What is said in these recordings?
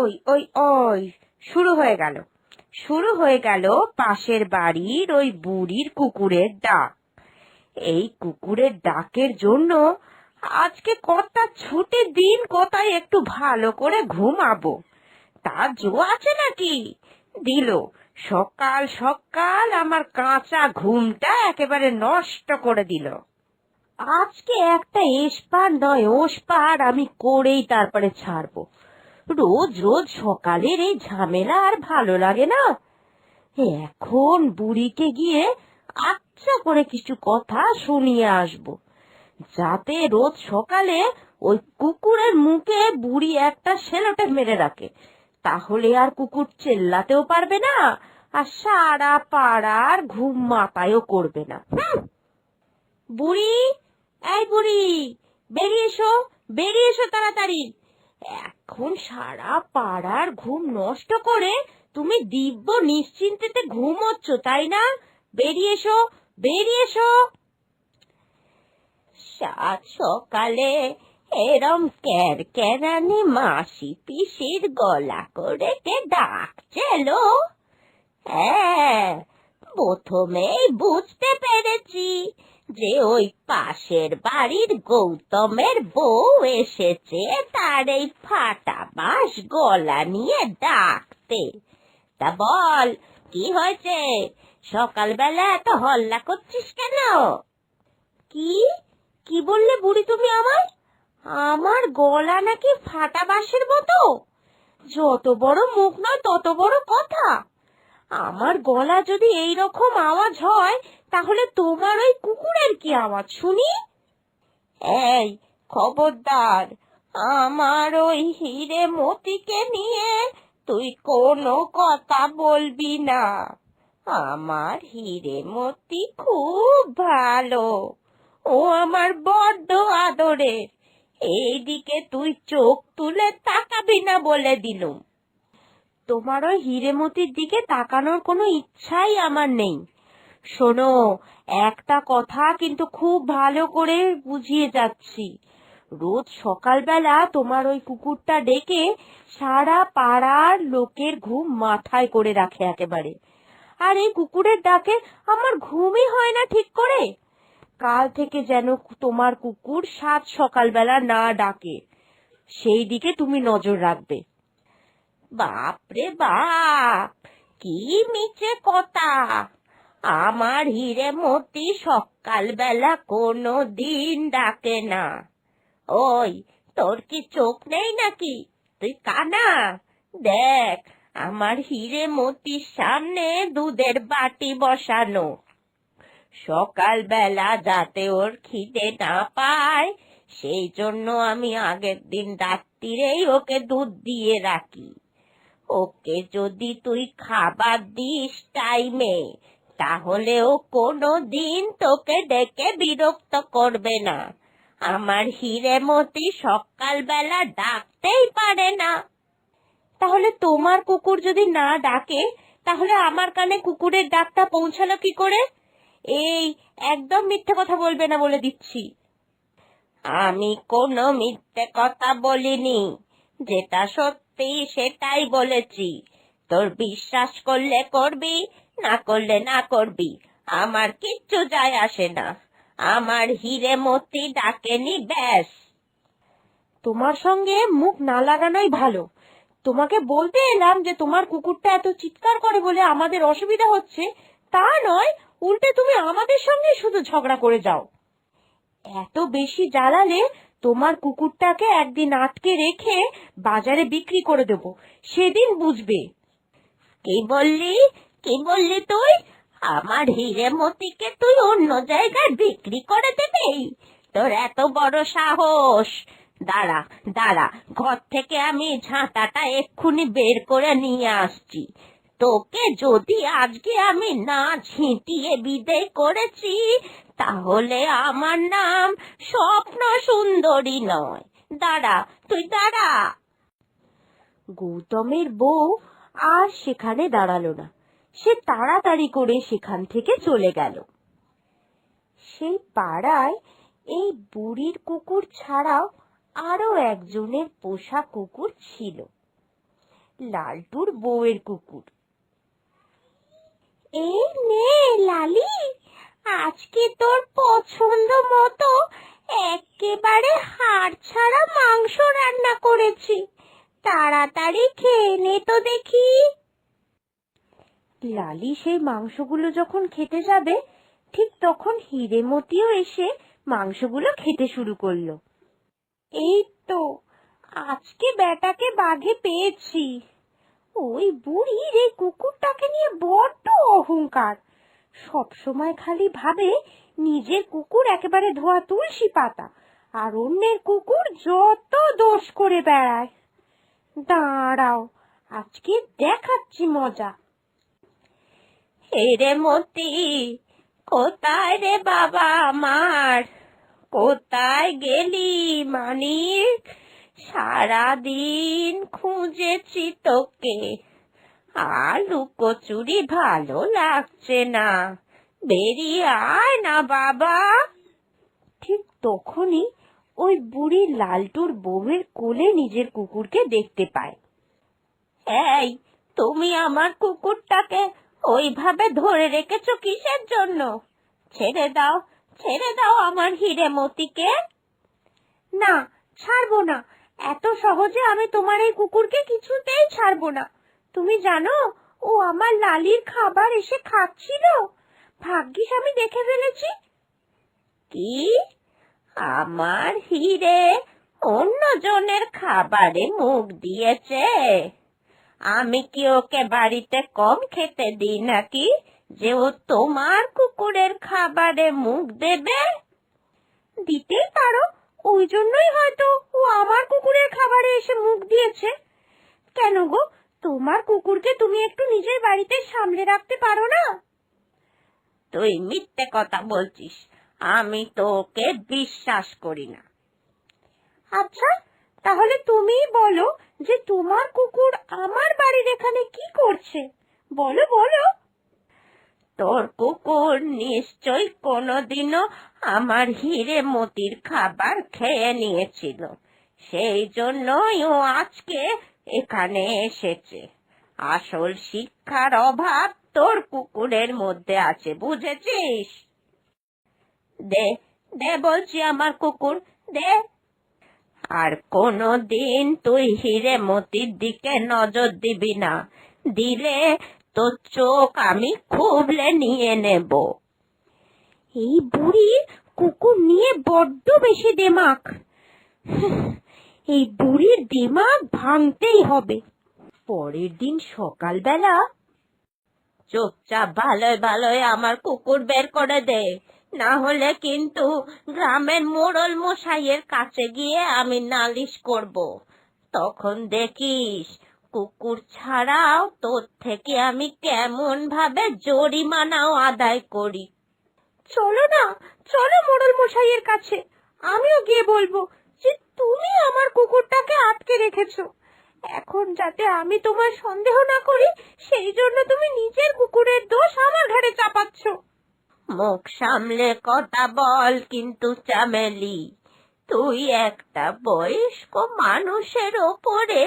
ওই ওই ওই শুরু হয়ে গেল শুরু হয়ে গেল পাশের বাড়ির ওই বুড়ির কুকুরের ডাক। এই কুকুরের ডাকের জন্য আজকে কটা ছুটির দিন, কোথায় একটু ভালো করে ঘুমাবো, তার জো আছে নাকি? দিল সকাল সকাল আমার কাঁচা ঘুমটা একেবারে নষ্ট করে দিল। আজকে একটা এসপার নয় ওসপার আমি করেই তারপরে ছাড়বো। রোজ রোজ সকালের এই ঝামেলা আর ভালো লাগে না। এখন বুড়িকে গিয়ে আচ্ছা করে কিছু কথা শুনিয়ে আসবো, যাতে রোজ সকালে ওই কুকুরের মুখে বুড়ি একটা সেলোটেপ মেরে রাখে। তাহলে আর কুকুর চেল্লাতেও পারবে না, আর সারা পাড়ার ঘুম মাতায়ও করবে না। বুড়ি, এই বুড়ি, বেরিয়ে এসো, বেরিয়ে এসো তাড়াতাড়ি। এখন সারা পাড়ার ঘুম নষ্ট করে তুমি দিব্য নিশ্চিন্তে ঘুমোচ্ছ, তাই না? বেরিয়ে এসো, বেরিয়ে এসো। সাত সকালে এরম ক্যারক্যারানি মাসি পিসির গলা করে কে ডাকছিল? হ্যাঁ, প্রথমেই বুঝতে পেরেছি যে ওই পাশের বাড়ির গৌতমের বউ এসেছে তার এই ফাটা বাঁশ গলা নিয়ে ডাকতে। তা বল, কি হয়েছে? সকালবেলা এত হল্লা করছিস কেন? কি কি বললে বুড়ি তুমি আমায়? আমার গলা নাকি ফাটা বাঁশের মতো? যত বড় মুখ নয় তত বড় কথা। আমার গলা যদি এই রকম আওয়াজ হয়, তাহলে তোমার ওই কুকুরের কি আওয়াজ শুনি? এই খবরদার, আমার ওই হিরে মতিকে নিয়ে তুই কোনো কথা বলবি না। আমার হিরে মতি খুব ভালো, ও আমার বড্ড আদরের। এইদিকে তুই চোখ তুলে তাকাবি না বলে দিলুম। তোমার ওই হিরেমতির দিকে তাকানোর কোনো ইচ্ছাই আমার নেই। শোনো, একটা কথা কিন্তু খুব ভালো করে বুঝিয়ে যাচ্ছি। রোজ সকালবেলা তোমার ওই কুকুরটা ডেকে সারা পাড়ার লোকের ঘুম মাথায় করে রাখে একেবারে। আর এই কুকুরের ডাকে আমার ঘুমই হয় না ঠিক করে। কাল থেকে যেন তোমার কুকুর সাত সকালবেলা না ডাকে, সেই দিকে তুমি নজর রাখবে। বাপরে বাপ, কি মিছে কথা! আমার হিরে মতি সকালবেলা কোনো দিন ডাকে না। ওই, তোর কি চোখ নেই নাকি? তুই কানা? দেখ, আমার হিরে মতির সামনে দুধের বাটি বসানো। সকালবেলা যাতে ওর খিদে না পায়, সেই জন্য আমি আগের দিন রাত্রিরেই ওকে দুধ দিয়ে রাখি। ওকে যদি তুই খাবার দিস টাইমে, তাহলে ও কোনো দিন তোকে ডেকে বিরক্ত করবে না। আমার হিরেমতি সকালবেলা ডাকতেই পারে না। তাহলে তোমার কুকুর যদি না ডাকে, তাহলে আমার কানে কুকুরের ডাকটা পৌঁছালো কি করে? এই, একদম মিথ্যে কথা বলবে না বলে দিচ্ছি। আমি কোনো মিথ্যে কথা বলিনি, যেটা সত্যি সেটাই বলেছি। তোর বিশ্বাস করলে করবি, না করলে না করবি, আমার কিচ্ছু যায় আসে না। আমার হিরেমতি ডাকেনি, ব্যাস। তোমার সঙ্গে মুখ না লাগানোই ভালো। তোমাকে বলতে এলাম যে তোমার কুকুরটা এত চিৎকার করে বলে আমাদের অসুবিধা হচ্ছে, তা নয়, উল্টে তুমি আমাদের সঙ্গে শুধু ঝগড়া করে যাও। এত বেশি জ্বালালে তোমার কুকুরটাকে একদিন আটকে রেখে বাজারে বিক্রি করে দেব, সেদিন বুঝবে। কি বললি? কি বললি তুই? আমার হিরেমতিকে তুই অন্য জায়গায় বিক্রি করে দিবি? তোর এত বড় সাহস! দাঁড়া, দাঁড়া, ঘর থেকে আমি ঝাঁটাটা এক্ষুনি বের করে নিয়ে আসছি। তোকে যদি আজকে আমি না ঝিঁটিয়ে বিদেয় করেছি, তাহলে আমার নাম স্বপ্ন সুন্দরী নয়। দাঁড়া, তুই দাঁড়া। গৌতমের বউ আর সেখানে দাঁড়ালো না, সে তাড়াতাড়ি করে সেখান থেকে চলে গেল। সেই পাড়ায় এই বুড়ির কুকুর ছাড়াও আরো একজনের পোষা কুকুর ছিল। লালটুর বউয়ের কুকুর। এই নে লালি, আজকে তোর পছন্দ মতো একেবারে হাড় ছাড়া মাংস রান্না করেছি, তাড়াতাড়ি খেয়ে নে তো দেখি। লালি সেই মাংসগুলো যখন খেতে যাবে, ঠিক তখন হিরেমতিও এসে মাংসগুলো খেতে শুরু করলো। এই তো আজকে বেটাকে বাঘে পেয়েছি। ওই বুড়ির এই কুকুরটাকে নিয়ে বড্ড অহংকার, সবসময় খালি ভাবে নিজের কুকুর একেবারে ধোয়া তুলসী পাতা, আর অন্যের কুকুর যত দোষ করে বেড়ায়। দাঁড়াও, আজকে দেখাচ্ছি মজা। হেরে মতি, কোথায় রে বাবা আমার, কোথায় গেলি মানিক? সারাদিন খুঁজেছি তোকে, আর লুকোচুরি ভালো লাগছে না, বেরিয়ে আয় না বাবা। ঠিক তখনই ওই বুড়ি লালটুর বউয়ের কোলে নিজের কুকুরকে দেখতে পায়। এই, তুমি আমার কুকুরটাকে ওইভাবে ধরে রেখেছো কিসের জন্য? ছেড়ে দাও, ছেড়ে দাও আমার হিরেমতিকে। না, ছাড়বো না, এত সহজে আমি তোমার এই কুকুরকে কিছুতেই ছাড়বো না। তুমি জানো, ও আমার লালির খাবার এসে খাচ্ছিল, ভাগ্যিস আমি দেখে ফেলেছি। কি? আমার হিরে অন্যজনের খাবারে মুখ দিয়েছে? আমি কি ওকে বাড়িতে কম খেতে দিই নাকি যে ও তোমার কুকুরের খাবারে মুখ দেবে? দিতেই পারো, ওই জন্যই হয়তো ও আমার কুকুরের খাবারে এসে মুখ দিয়েছে। কেন গো, তোমার কুকুরকে তুমি একটু নিজের বাড়িতে সামলে রাখতে পারো না? তুই মিথ্যে কথা বলছিস, আমি তো ওকে বিশ্বাস করি না। আচ্ছা, তাহলে তুমিই বলো যে তোমার কুকুর আমার বাড়ির এখানে কি করছে, বলো বলো। তোর কুকুর নিশ্চয়ই কোনোদিনও আমার হিরেমতির খাবার খেয়ে নিয়েছিল, সেই জন্যই ও আজকে এখানে এসেছে। আসল শিক্ষার অভাব তোর কুকুরের মধ্যে আছে, বুঝেছিস? দে, দে বলছি আমার কুকুর, দে। আর কোনোদিন তুই হিরেমতির দিকে নজর দিবি না, দিলে তোর চোখ আমি খুবলে নিয়ে নেব। এই বুড়ির কুকুর নিয়ে বড্ড বেশি দেমাক, এই বুড়ির দিমাগ ভাঙতেই হবে। পরের দিন সকালবেলা, চুপচাপ ভালোই ভালোই আমার কুকুর বের করে দে, না হলে কিন্তু গ্রামের মোড়ল মশাইয়ের কাছে গিয়ে আমি নালিশ করব। তখন দেখিস কুকুর ছাড়াও তোর থেকে আমি কেমন ভাবে জরিমানাও আদায় করি। চলো না, চলো মোড়ল মশাইয়ের কাছে, আমিও গিয়ে বলবো যে তুমি আমার কুকুরটাকে আটকে রেখেছো। এখন যাতে আমি তোমার সন্দেহ না করি, সেই জন্য তুমি নিজের কুকুরের দোষ আমার ঘাড়ে চাপাচ্ছ। মুখ সামলে কথা বল কিন্তু চামেলি, তুই একটা বয়স্ক মানুষের ওপরে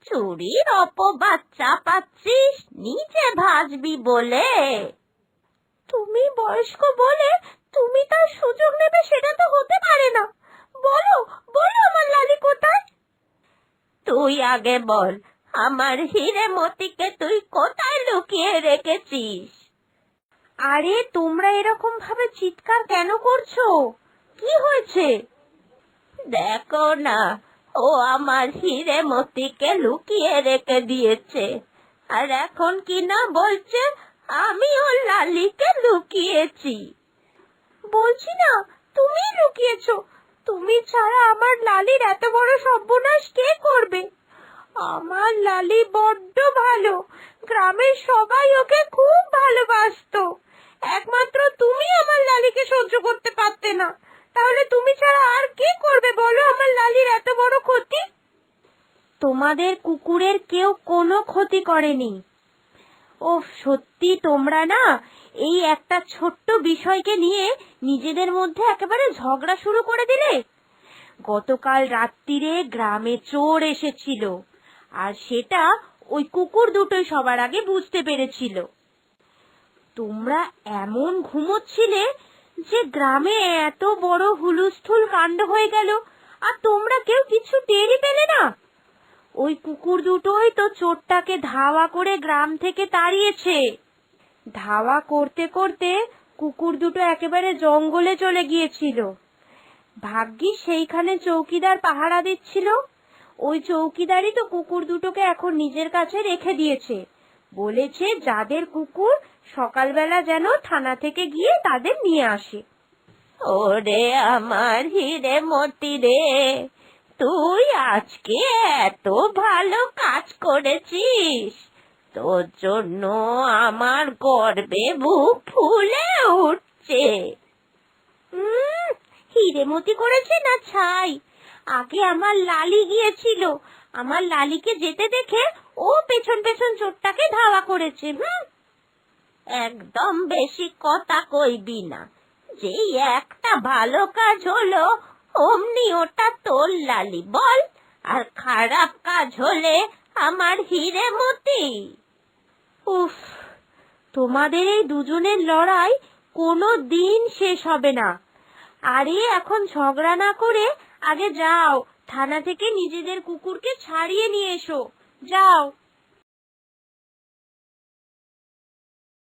চুরির অপবাদ চাপাচ্ছিস নিজে ভাজবি বলে। তুমি বয়স্ক বলে তুমি তার সুযোগ নেবে সেটা তো হতে পারে না। বলো, বলো আমার লালি কোথায়? তুই আগে বল, আমার হিরেমতিকে তুই কোথায় লুকিয়ে রেখেছিস? আরে তোমরা এরকম ভাবে চিৎকার কেন করছো? কি হয়েছে? দেখো না, ও আমার হিরেমতিকে লুকিয়ে রেখে দিয়েছে, আর এখন কি না বলছে আমি ওর লালিকে লুকিয়েছি। বলছি না তুমি লুকিয়েছো, তুমি ছাড়া আমার লালির এত বড় সর্বনাশ কে করবে? আমার লালি বড্ড ভালো, গ্রামের সবাই ওকে খুব ভালোবাসতো, একমাত্র তুমি আমার লালিকে সহ্য করতে পারতে না। তাহলে তুমি ছাড়া আর কে করবে বলো আমার লালির এত বড় ক্ষতি? তোমাদের কুকুরের কেউ কোনো ক্ষতি করেনি। ও সত্যি তোমরা না এই একটা ছোট্ট বিষয়কে নিয়ে নিজেদের মধ্যে একেবারে ঝগড়া শুরু করে দিলে। গতকাল রাত্রিরে গ্রামে চোর এসেছিল, আর সেটা ওই কুকুর দুটোই সবার আগে বুঝতে পেরেছিল। তোমরা এমন ঘুমোচ্ছিলে যে গ্রামে এত বড় হুলস্থুল কাণ্ড হয়ে গেল, আর তোমরা কেউ কিছু টেরই পেলে না। ওই কুকুর দুটোই তো চোরটাকে ধাওয়া করে গ্রাম থেকে তাড়িয়েছে। ধাওয়া করতে করতে কুকুর দুটো একেবারে জঙ্গলে চলে গিয়েছিল। ভাগ্যিস সেইখানে চৌকিদার পাহারা দিচ্ছিল। ওই চৌকিদারই তো কুকুর দুটোকে এখন নিজের কাছে রেখে দিয়েছে, বলেছে যাদের কুকুর সকালবেলা যেন থানা থেকে গিয়ে তাদের নিয়ে আসে। ওরে আমার হিরে মতি রে, তুই আজকে এত ভালো কাজ করেছিস, তোর জন্য আমার গর্বে বুক ফুলে উঠছে। হিরেমতি করেছে না ছাই, আগে আমার লালি গিয়েছিল, আমার লালিকে যেতে দেখে ও পেছন পেছন চোরটাকে ধাওয়া করেছে। একদম বেশি কথা কইবি না, যেই একটা ভালো কাজ হলো অমনি ওটা তোর লালি বল, আর খারাপ কাজ হলে আমার হিরেমতি। উফ, তোমাদের এই দুজনের লড়াই কোনো দিন শেষ হবে না। আরে এখন ঝগড়া না করে আগে যাও, থানা থেকে নিজেদের কুকুরকে ছাড়িয়ে নিয়ে এসো, যাও।